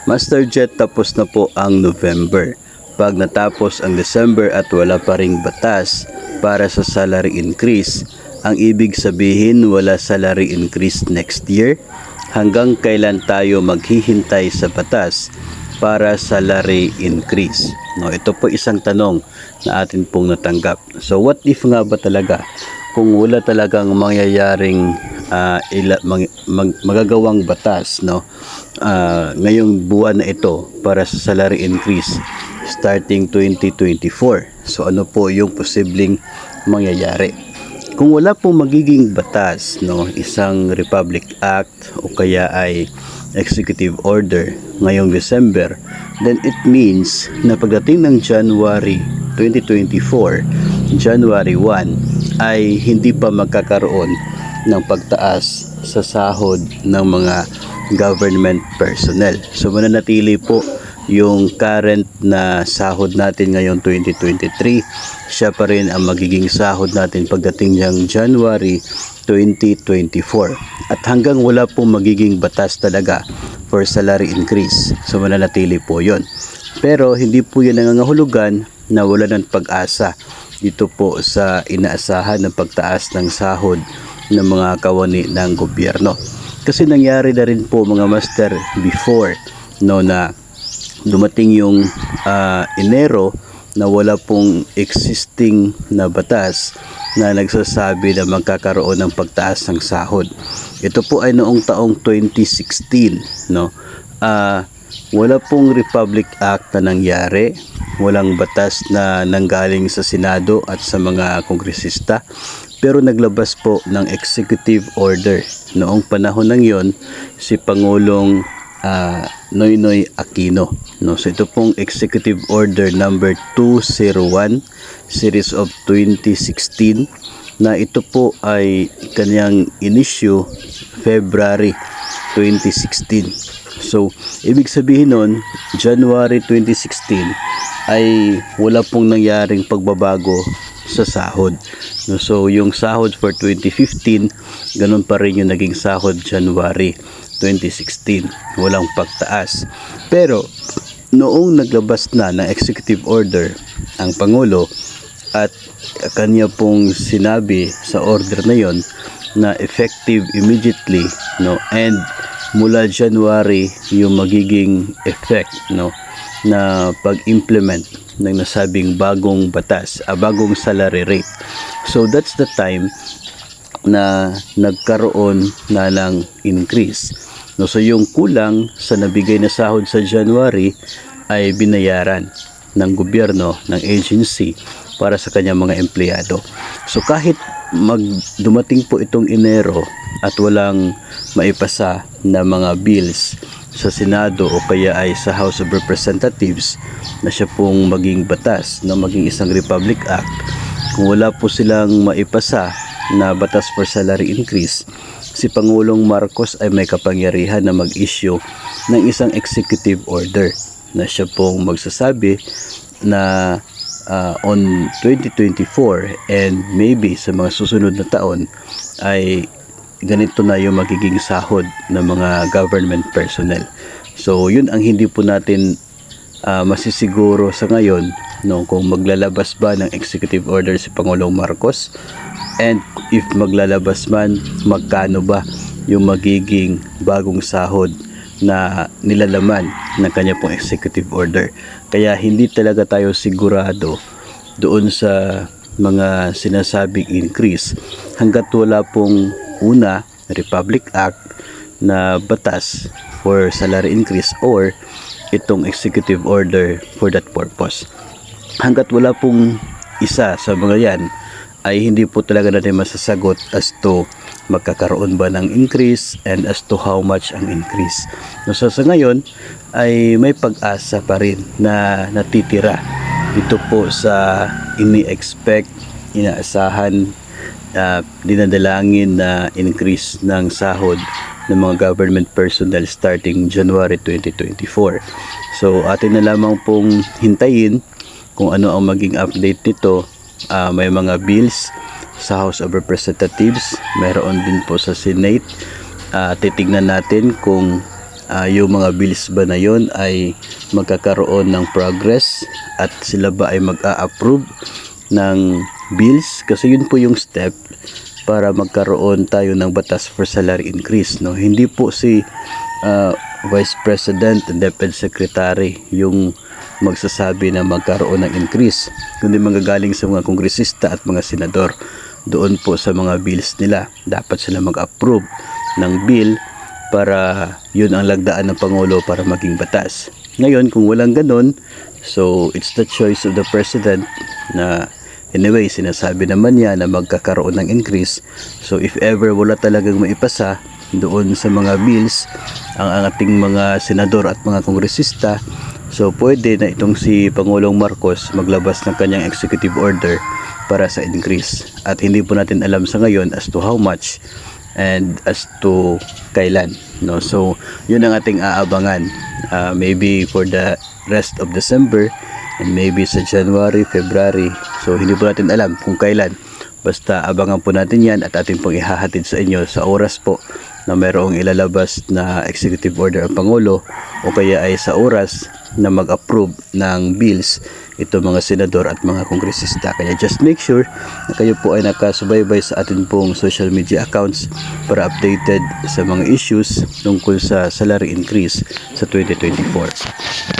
Master Jet, tapos na po ang November. Pag natapos ang December at wala pa ring batas para sa salary increase, ang ibig sabihin wala salary increase next year. Hanggang kailan tayo maghihintay sa batas para salary increase? No, ito po isang tanong na atin pong natanggap. So what if nga ba talaga kung wala talagang mangyayaring magagawang batas, no, ngayong buwan na ito para sa salary increase starting 2024? So ano po yung posibleng mangyayari? Kung wala pong magiging batas, no, isang Republic Act o kaya ay executive order ngayong December, then it means na pagdating ng January 2024, January 1, ay hindi pa magkakaroon ng pagtaas sa sahod ng mga government personnel. So mananatili po yung current na sahod natin ngayong 2023, siya pa rin ang magiging sahod natin pagdating ng January 2024. At hanggang wala pong magiging batas talaga for salary increase, so mananatili po yon. Pero hindi po yan nangangahulugan na wala ng pag-asa dito po sa inaasahan ng pagtaas ng sahod ng mga kawani ng gobyerno. Kasi nangyari na rin po mga master before, no, na dumating yung Enero na wala pong existing na batas na nagsasabi na magkakaroon ng pagtaas ng sahod. Ito po ay noong taong 2016, no. Wala pong Republic Act na nangyari, walang batas na nanggaling sa Senado at sa mga kongresista, pero naglabas po ng executive order noong panahon ng yon si Pangulong Noynoy Aquino, no. So ito pong executive order number 201 series of 2016 na ito po ay kanyang inissue February 2016. So ibig sabihin nun, January 2016 ay wala pong nangyaring pagbabago sa sahod, no. So yung sahod for 2015, ganun pa rin yung naging sahod January 2016, walang pagtaas. Pero noong naglabas na ng executive order ang Pangulo at kanya pong sinabi sa order na yon na effective immediately, no, and mula January yung magiging effect, no, na pag-implement ng nasabing bagong batas, bagong salary rate. So that's the time na nagkaroon na ng increase, no. So yung kulang sa nabigay na sahod sa January ay binayaran ng gobyerno, ng agency para sa kanyang mga empleyado. So kahit dumating po itong Enero at walang maipasa na mga bills sa Senado o kaya ay sa House of Representatives na siya pong maging batas, na maging isang Republic Act, kung wala po silang maipasa na batas for salary increase, si Pangulong Marcos ay may kapangyarihan na mag-issue ng isang executive order na siya pong magsasabi na on 2024 and maybe sa mga susunod na taon ay ganito na yung magiging sahod ng mga government personnel. So yun ang hindi po natin masisiguro sa ngayon, no, kung maglalabas ba ng executive order si Pangulong Marcos, and if maglalabas man, magkano ba yung magiging bagong sahod na nilalaman ng kanya pong executive order. Kaya hindi talaga tayo sigurado doon sa mga sinasabing increase hanggat wala pong una Republic Act na batas for salary increase or itong executive order for that purpose. Hanggat wala pong isa sa mga yan ay hindi po talaga natin masasagot as to magkakaroon ba ng increase and as to how much ang increase. No, so sa ngayon ay may pag-asa pa rin na natitira dito po sa ini-expect, inaasahan, dinadalangin na increase ng sahod ng mga government personnel starting January 2024. So atin na lamang pong hintayin kung ano ang maging update nito. May mga bills sa House of Representatives, mayroon din po sa Senate. Titignan natin kung yung mga bills ba na yon ay magkakaroon ng progress at sila ba ay mag-a-approve ng bills, kasi yun po yung step para magkaroon tayo ng batas for salary increase, no? Hindi po si Vice President and Deputy Secretary yung magsasabi na magkaroon ng increase, kundi manggagaling sa mga kongresista at mga senador. Doon po sa mga bills nila, dapat sila mag-approve ng bill para yun ang lagdaan ng Pangulo para maging batas. Ngayon, kung walang ganun, so it's the choice of the President na anyway, sinasabi naman niya na magkakaroon ng increase. So if ever wala talagang maipasa doon sa mga bills ang ating mga senador at mga kongresista, so pwede na itong si Pangulong Marcos maglabas ng kanyang executive order para sa increase. At hindi po natin alam sa ngayon as to how much and as to kailan, no? So yun ang ating aabangan, maybe for the rest of December and maybe sa January, February. So hindi po natin alam kung kailan, basta abangan po natin yan at ating pong ihahatid sa inyo sa oras po na mayroong ilalabas na executive order ang Pangulo, o kaya ay sa oras na mag-approve ng bills ito mga senador at mga kongresista. Kaya just make sure na kayo po ay nakasubaybay sa atin pong social media accounts para updated sa mga issues tungkol sa salary increase sa 2024.